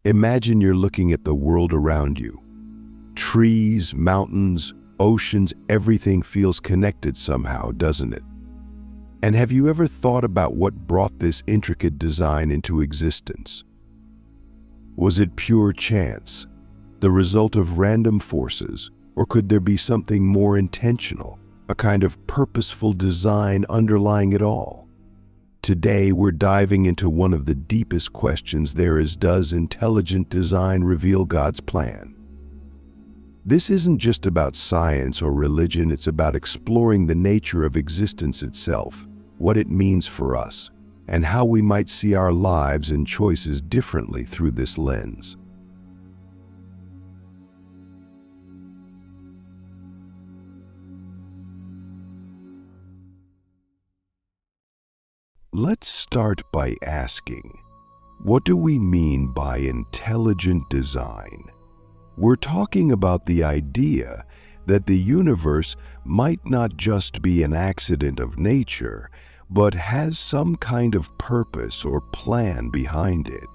Imagine you're looking at the world around you. Trees, mountains, oceans, everything feels connected somehow, doesn't it? And have you ever thought about what brought this intricate design into existence? Was it pure chance, the result of random forces, or could there be something more intentional, a kind of purposeful design underlying it all? Today, we're diving into one of the deepest questions there is: does intelligent design reveal God's plan? This isn't just about science or religion, it's about exploring the nature of existence itself, what it means for us, and how we might see our lives and choices differently through this lens. Let's start by asking, what do we mean by intelligent design? We're talking about the idea that the universe might not just be an accident of nature, but has some kind of purpose or plan behind it.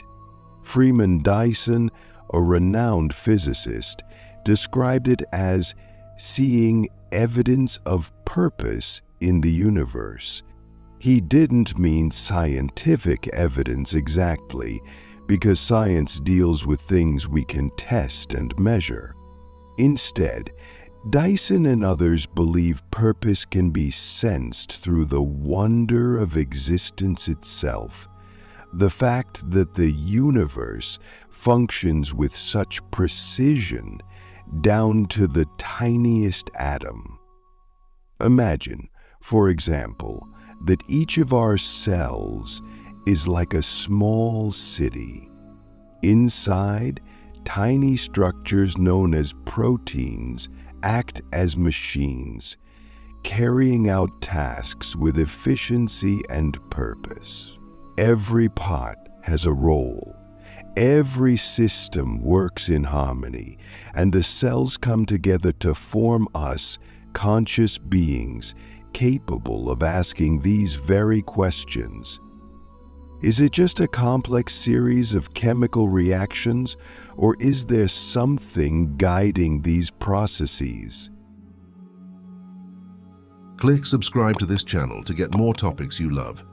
Freeman Dyson, a renowned physicist, described it as seeing evidence of purpose in the universe. He didn't mean scientific evidence exactly, because science deals with things we can test and measure. Instead, Dyson and others believe purpose can be sensed through the wonder of existence itself. The fact that the universe functions with such precision down to the tiniest atom. Imagine, for example, that each of our cells is like a small city. Inside, tiny structures known as proteins act as machines, carrying out tasks with efficiency and purpose. Every part has a role. Every system works in harmony, and the cells come together to form us, conscious beings, capable of asking these very questions. Is it just a complex series of chemical reactions, or is there something guiding these processes? Click subscribe to this channel to get more topics you love.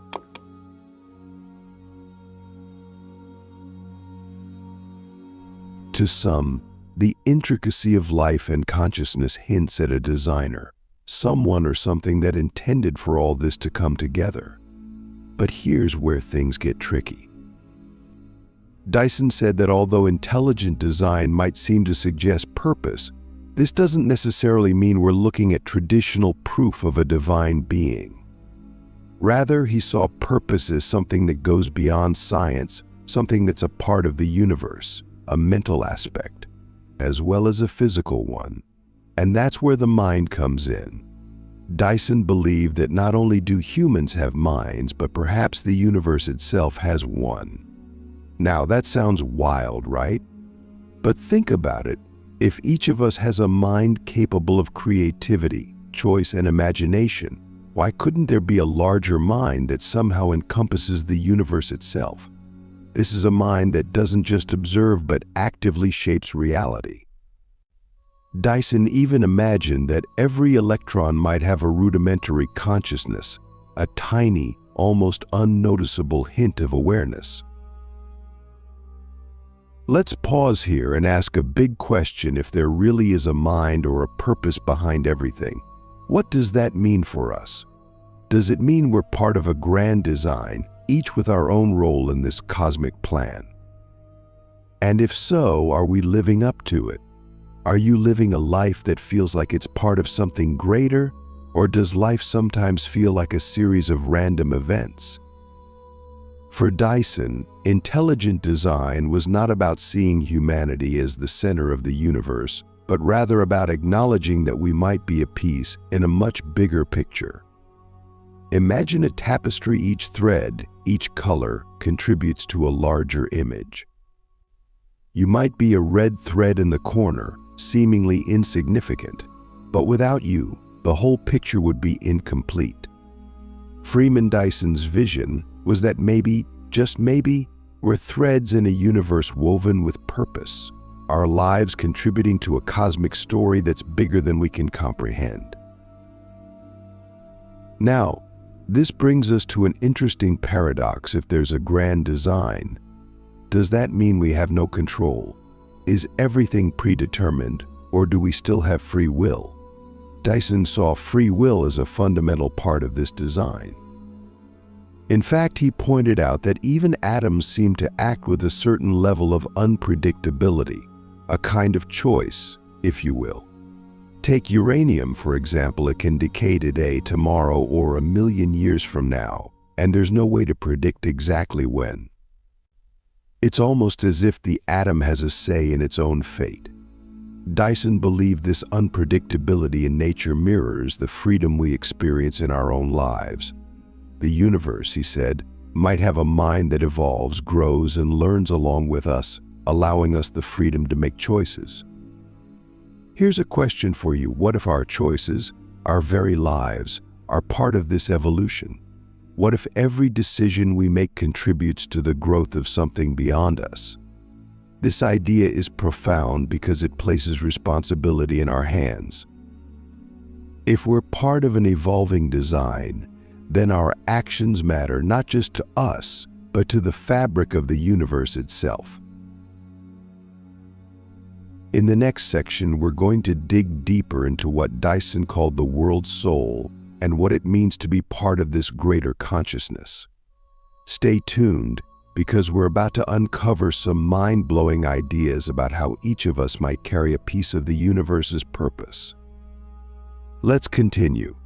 To some, the intricacy of life and consciousness hints at a designer, someone or something that intended for all this to come together. But here's where things get tricky. Dyson said that although intelligent design might seem to suggest purpose, this doesn't necessarily mean we're looking at traditional proof of a divine being. Rather, he saw purpose as something that goes beyond science, something that's a part of the universe, a mental aspect, as well as a physical one. And that's where the mind comes in. Dyson believed that not only do humans have minds, but perhaps the universe itself has one. Now, that sounds wild, right? But think about it. If each of us has a mind capable of creativity, choice, and imagination, why couldn't there be a larger mind that somehow encompasses the universe itself? This is a mind that doesn't just observe, but actively shapes reality. Dyson even imagined that every electron might have a rudimentary consciousness, a tiny, almost unnoticeable hint of awareness. Let's pause here and ask a big question: if there really is a mind or a purpose behind everything, what does that mean for us? Does it mean we're part of a grand design, each with our own role in this cosmic plan? And if so, are we living up to it? Are you living a life that feels like it's part of something greater, or does life sometimes feel like a series of random events? For Dyson, intelligent design was not about seeing humanity as the center of the universe, but rather about acknowledging that we might be a piece in a much bigger picture. Imagine a tapestry. Each thread, each color, contributes to a larger image. You might be a red thread in the corner, seemingly insignificant, but without you, the whole picture would be incomplete. Freeman Dyson's vision was that maybe, just maybe, We're threads in a universe woven with purpose, our lives contributing to a cosmic story that's bigger than we can comprehend. Now, this brings us to an interesting paradox. If there's a grand design, does that mean we have no control? Is everything predetermined, or do we still have free will? Dyson saw free will as a fundamental part of this design. In fact, he pointed out that even atoms seem to act with a certain level of unpredictability, a kind of choice, if you will. Take uranium, for example. It can decay today, tomorrow, or 1,000,000 years from now, and there's no way to predict exactly when. It's almost as if the atom has a say in its own fate. Dyson believed this unpredictability in nature mirrors the freedom we experience in our own lives. The universe, he said, might have a mind that evolves, grows, and learns along with us, allowing us the freedom to make choices. Here's a question for you. What if our choices, our very lives, are part of this evolution? What if every decision we make contributes to the growth of something beyond us? This idea is profound because it places responsibility in our hands. If we're part of an evolving design, then our actions matter not just to us, but to the fabric of the universe itself. In the next section, we're going to dig deeper into what Dyson called the world soul and what it means to be part of this greater consciousness. Stay tuned, because we're about to uncover some mind-blowing ideas about how each of us might carry a piece of the universe's purpose. Let's continue.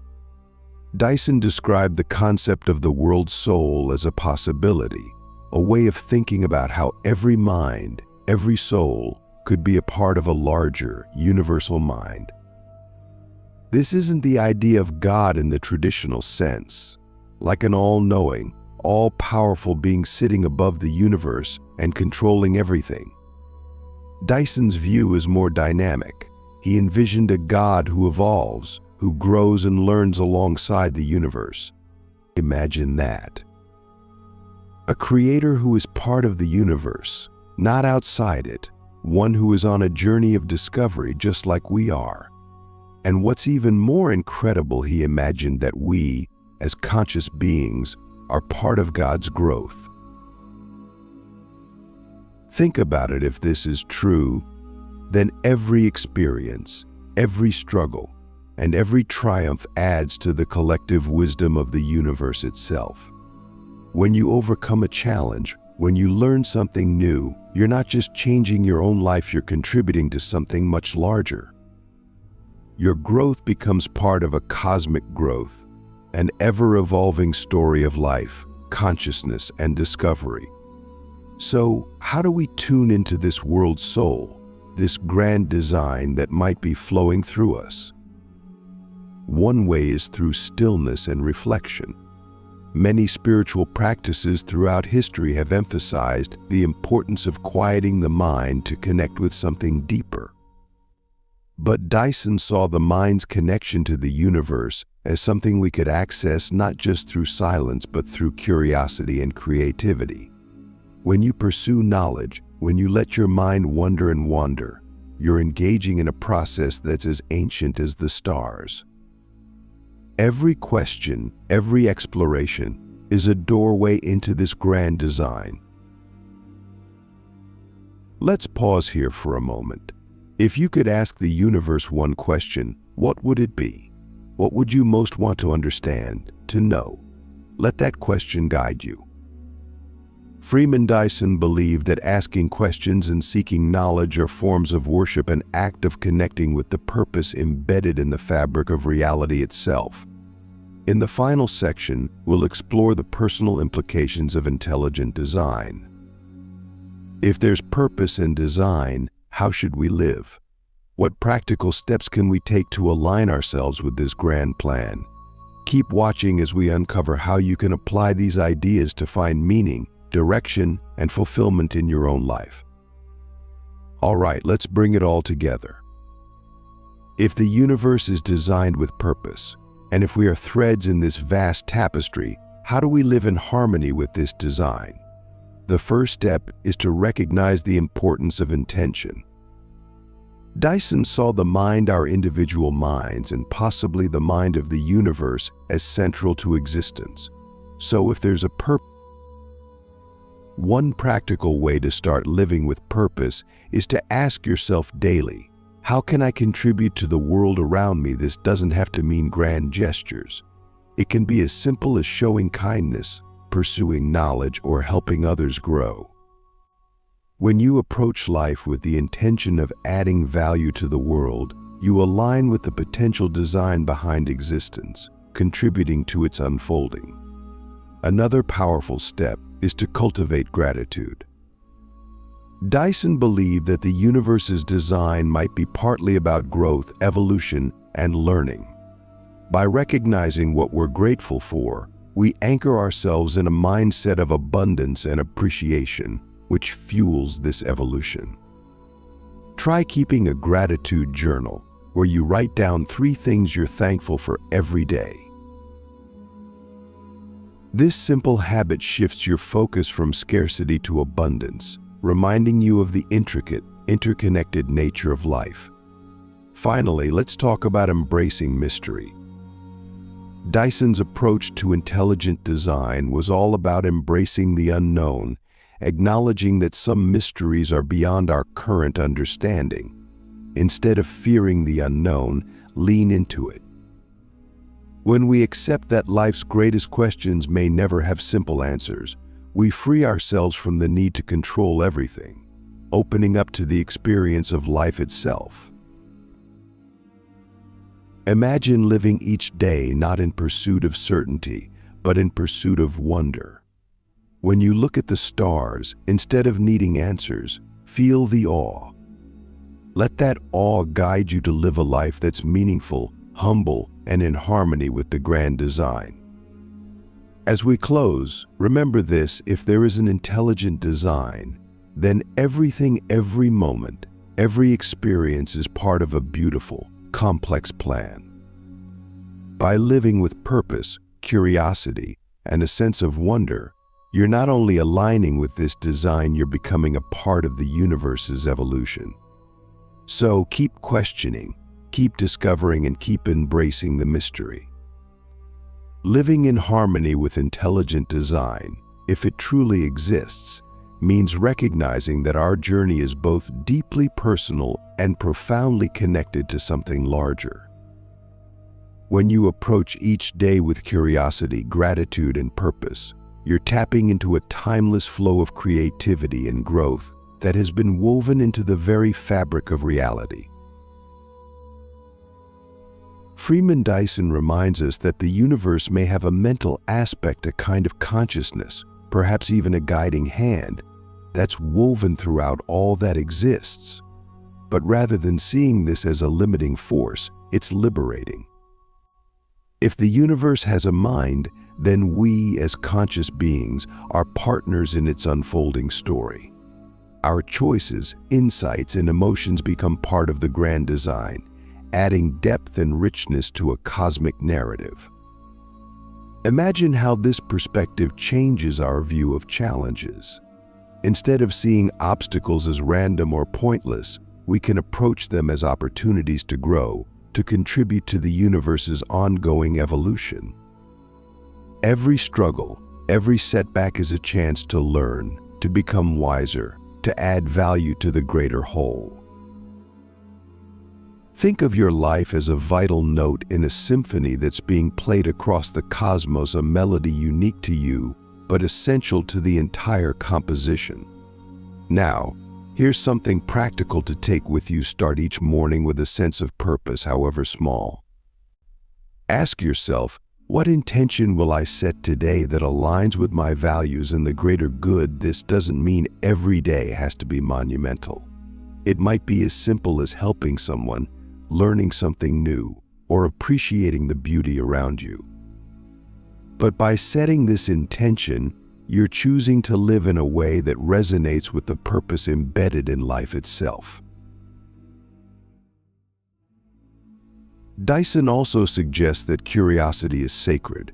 Dyson described the concept of the world soul as a possibility, a way of thinking about how every mind, every soul, could be a part of a larger, universal mind. This isn't the idea of God in the traditional sense, like an all-knowing, all-powerful being sitting above the universe and controlling everything. Dyson's view is more dynamic. He envisioned a God who evolves, who grows and learns alongside the universe. Imagine that. A creator who is part of the universe, not outside it, one who is on a journey of discovery just like we are. And what's even more incredible, he imagined that we, as conscious beings, are part of God's growth. Think about it. If this is true, then every experience, every struggle, and every triumph adds to the collective wisdom of the universe itself. When you overcome a challenge, when you learn something new, you're not just changing your own life, you're contributing to something much larger. Your growth becomes part of a cosmic growth, an ever-evolving story of life, consciousness, and discovery. So, how do we tune into this world soul, this grand design that might be flowing through us? One way is through stillness and reflection. Many spiritual practices throughout history have emphasized the importance of quieting the mind to connect with something deeper. But Dyson saw the mind's connection to the universe as something we could access not just through silence, but through curiosity and creativity. When you pursue knowledge, when you let your mind wander and wander, you're engaging in a process that's as ancient as the stars. Every question, every exploration is a doorway into this grand design. Let's pause here for a moment. If you could ask the universe one question, what would it be? What would you most want to understand, to know? Let that question guide you. Freeman Dyson believed that asking questions and seeking knowledge are forms of worship, an act of connecting with the purpose embedded in the fabric of reality itself. In the final section, we'll explore the personal implications of intelligent design. If there's purpose and design, how should we live? What practical steps can we take to align ourselves with this grand plan? Keep watching as we uncover how you can apply these ideas to find meaning, direction, and fulfillment in your own life. All right, let's bring it all together. If the universe is designed with purpose, and if we are threads in this vast tapestry, how do we live in harmony with this design? The first step is to recognize the importance of intention. Dyson saw the mind, our individual minds, and possibly the mind of the universe as central to existence. So if there's a purpose, one practical way to start living with purpose is to ask yourself daily, how can I contribute to the world around me? This doesn't have to mean grand gestures. It can be as simple as showing kindness, pursuing knowledge, or helping others grow. When you approach life with the intention of adding value to the world, you align with the potential design behind existence, contributing to its unfolding. Another powerful step is to cultivate gratitude. Dyson believed that the universe's design might be partly about growth, evolution, and learning. By recognizing what we're grateful for, we anchor ourselves in a mindset of abundance and appreciation, which fuels this evolution. Try keeping a gratitude journal where you write down 3 things you're thankful for every day. This simple habit shifts your focus from scarcity to abundance, reminding you of the intricate, interconnected nature of life. Finally, let's talk about embracing mystery. Dyson's approach to intelligent design was all about embracing the unknown, acknowledging that some mysteries are beyond our current understanding. Instead of fearing the unknown, lean into it. When we accept that life's greatest questions may never have simple answers, we free ourselves from the need to control everything, opening up to the experience of life itself. Imagine living each day not in pursuit of certainty, but in pursuit of wonder. When you look at the stars, instead of needing answers, feel the awe. Let that awe guide you to live a life that's meaningful, humble, and in harmony with the grand design. As we close, remember this: if there is an intelligent design, then everything, every moment, every experience is part of a beautiful, complex plan. By living with purpose, curiosity, and a sense of wonder, you're not only aligning with this design, you're becoming a part of the universe's evolution. So keep questioning, keep discovering, and keep embracing the mystery. Living in harmony with intelligent design, if it truly exists, means recognizing that our journey is both deeply personal and profoundly connected to something larger. When you approach each day with curiosity, gratitude, and purpose, you're tapping into a timeless flow of creativity and growth that has been woven into the very fabric of reality. Freeman Dyson reminds us that the universe may have a mental aspect, a kind of consciousness, perhaps even a guiding hand, that's woven throughout all that exists. But rather than seeing this as a limiting force, it's liberating. If the universe has a mind, then we, as conscious beings, are partners in its unfolding story. Our choices, insights, and emotions become part of the grand design, adding depth and richness to a cosmic narrative. Imagine how this perspective changes our view of challenges. Instead of seeing obstacles as random or pointless, we can approach them as opportunities to grow, to contribute to the universe's ongoing evolution. Every struggle, every setback is a chance to learn, to become wiser, to add value to the greater whole. Think of your life as a vital note in a symphony that's being played across the cosmos, a melody unique to you, but essential to the entire composition. Now, here's something practical to take with you. Start each morning with a sense of purpose, however small. Ask yourself, what intention will I set today that aligns with my values and the greater good? This doesn't mean every day has to be monumental. It might be as simple as helping someone, learning something new, or appreciating the beauty around you. But by setting this intention, you're choosing to live in a way that resonates with the purpose embedded in life itself. Dyson also suggests that curiosity is sacred,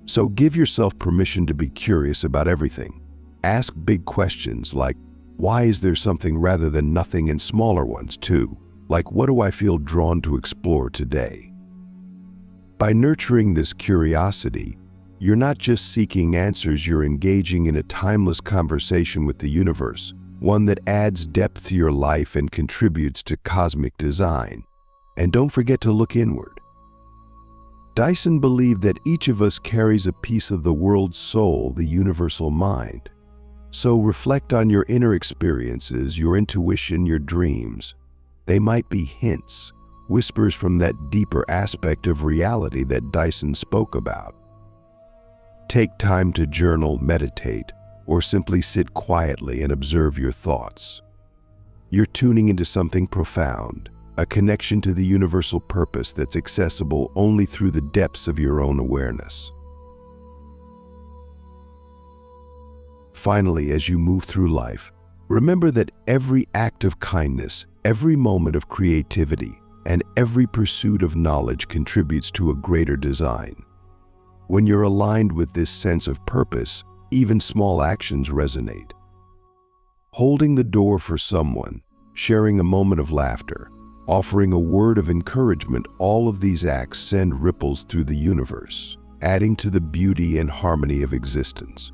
so give yourself permission to be curious about everything. Ask big questions like, why is there something rather than nothing, and smaller ones too, like what do I feel drawn to explore today? By nurturing this curiosity, you're not just seeking answers, you're engaging in a timeless conversation with the universe, one that adds depth to your life and contributes to cosmic design. And don't forget to look inward. Dyson believed that each of us carries a piece of the world's soul, the universal mind. So reflect on your inner experiences, your intuition, your dreams. They might be hints, whispers from that deeper aspect of reality that Dyson spoke about. Take time to journal, meditate, or simply sit quietly and observe your thoughts. You're tuning into something profound, a connection to the universal purpose that's accessible only through the depths of your own awareness. Finally, as you move through life, remember that every act of kindness, every moment of creativity, and every pursuit of knowledge contributes to a greater design. When you're aligned with this sense of purpose, even small actions resonate. Holding the door for someone, sharing a moment of laughter, offering a word of encouragement, all of these acts send ripples through the universe, adding to the beauty and harmony of existence.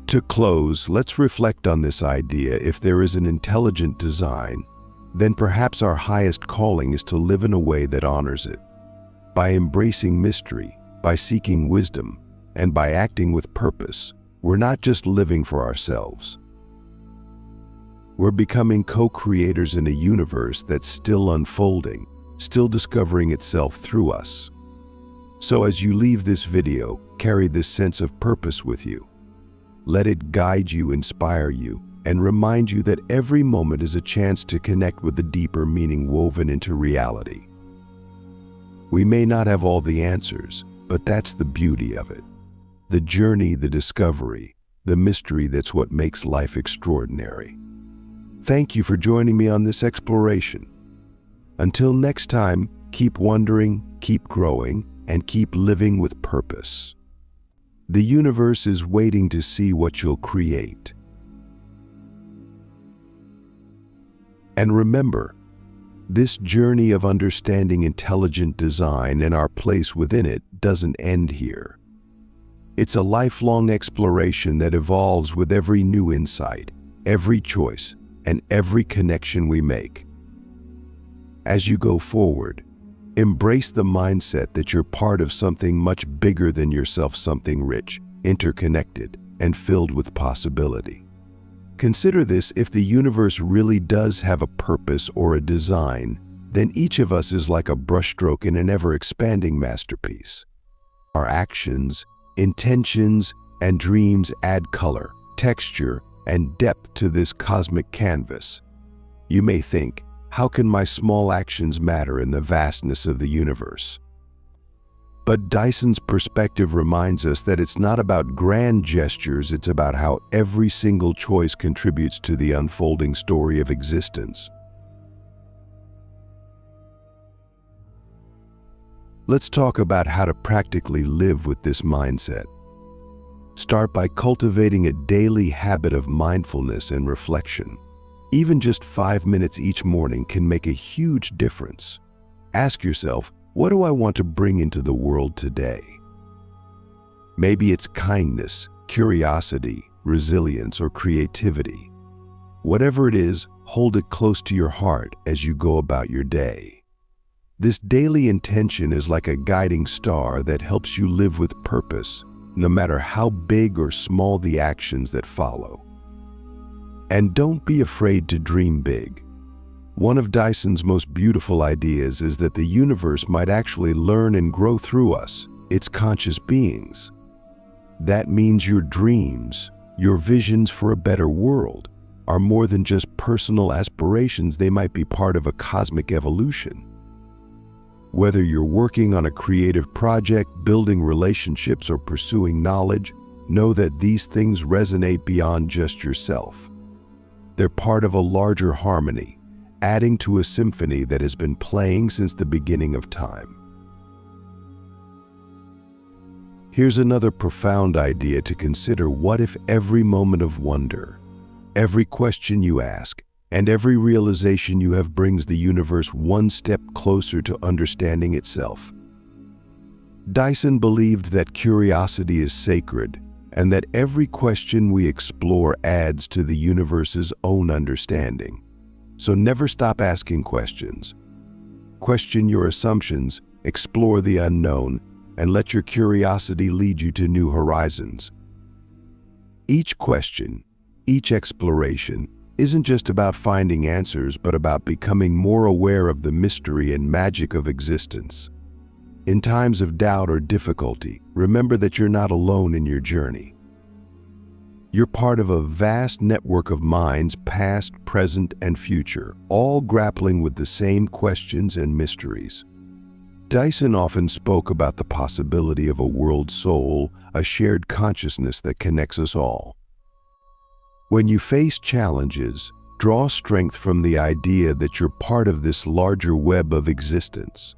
To close, let's reflect on this idea. If there is an intelligent design, then perhaps our highest calling is to live in a way that honors it. By embracing mystery, by seeking wisdom, and by acting with purpose, we're not just living for ourselves. We're becoming co-creators in a universe that's still unfolding, still discovering itself through us. So as you leave this video, carry this sense of purpose with you. Let it guide you, inspire you, and remind you that every moment is a chance to connect with the deeper meaning woven into reality. We may not have all the answers, but that's the beauty of it. The journey, the discovery, the mystery, that's what makes life extraordinary. Thank you for joining me on this exploration. Until next time, keep wondering, keep growing, and keep living with purpose. The universe is waiting to see what you'll create. And remember, this journey of understanding intelligent design and our place within it doesn't end here. It's a lifelong exploration that evolves with every new insight, every choice, and every connection we make. As you go forward, embrace the mindset that you're part of something much bigger than yourself, something rich, interconnected, and filled with possibility. Consider this: if the universe really does have a purpose or a design, then each of us is like a brushstroke in an ever-expanding masterpiece. Our actions, intentions, and dreams add color, texture, and depth to this cosmic canvas. You may think, how can my small actions matter in the vastness of the universe? But Dyson's perspective reminds us that it's not about grand gestures, it's about how every single choice contributes to the unfolding story of existence. Let's talk about how to practically live with this mindset. Start by cultivating a daily habit of mindfulness and reflection. Even just 5 minutes each morning can make a huge difference. Ask yourself, what do I want to bring into the world today? Maybe it's kindness, curiosity, resilience, or creativity. Whatever it is, hold it close to your heart as you go about your day. This daily intention is like a guiding star that helps you live with purpose, no matter how big or small the actions that follow. And don't be afraid to dream big. One of Dyson's most beautiful ideas is that the universe might actually learn and grow through us, its conscious beings. That means your dreams, your visions for a better world, are more than just personal aspirations. They might be part of a cosmic evolution. Whether you're working on a creative project, building relationships, or pursuing knowledge, know that these things resonate beyond just yourself. They're part of a larger harmony, adding to a symphony that has been playing since the beginning of time. Here's another profound idea to consider. What if every moment of wonder, every question you ask, and every realization you have brings the universe one step closer to understanding itself? Dyson believed that curiosity is sacred and that every question we explore adds to the universe's own understanding. So never stop asking questions. Question your assumptions, explore the unknown, and let your curiosity lead you to new horizons. Each question, each exploration, isn't just about finding answers, but about becoming more aware of the mystery and magic of existence. In times of doubt or difficulty, remember that you're not alone in your journey. You're part of a vast network of minds, past, present, and future, all grappling with the same questions and mysteries. Dyson often spoke about the possibility of a world soul, a shared consciousness that connects us all. When you face challenges, draw strength from the idea that you're part of this larger web of existence.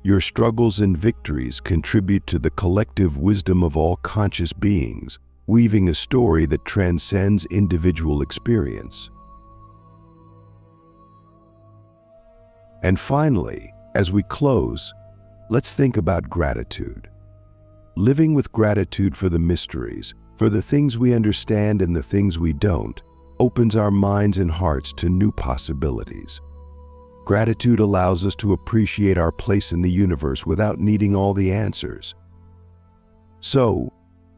Your struggles and victories contribute to the collective wisdom of all conscious beings, weaving a story that transcends individual experience. And finally, as we close, let's think about gratitude. Living with gratitude for the mysteries, for the things we understand and the things we don't, opens our minds and hearts to new possibilities. Gratitude allows us to appreciate our place in the universe without needing all the answers. So,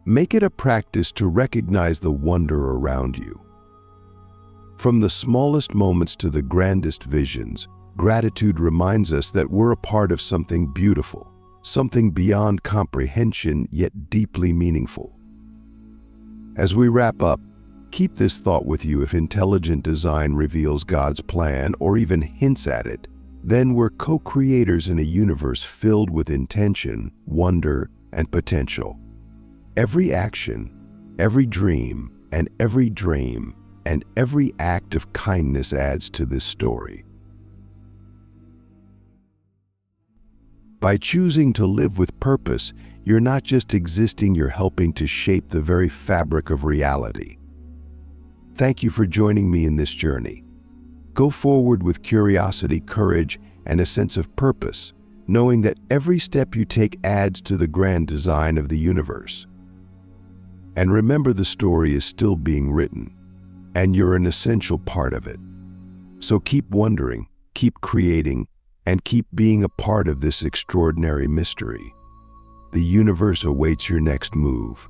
make it a practice to recognize the wonder around you. From the smallest moments to the grandest visions, gratitude reminds us that we're a part of something beautiful, something beyond comprehension yet deeply meaningful. As we wrap up, keep this thought with you. If intelligent design reveals God's plan or even hints at it, then we're co-creators in a universe filled with intention, wonder, and potential. Every action, every dream, and every act of kindness adds to this story. By choosing to live with purpose, you're not just existing, you're helping to shape the very fabric of reality. Thank you for joining me in this journey. Go forward with curiosity, courage, and a sense of purpose, knowing that every step you take adds to the grand design of the universe. And remember, the story is still being written, and you're an essential part of it. So keep wondering, keep creating, and keep being a part of this extraordinary mystery. The universe awaits your next move.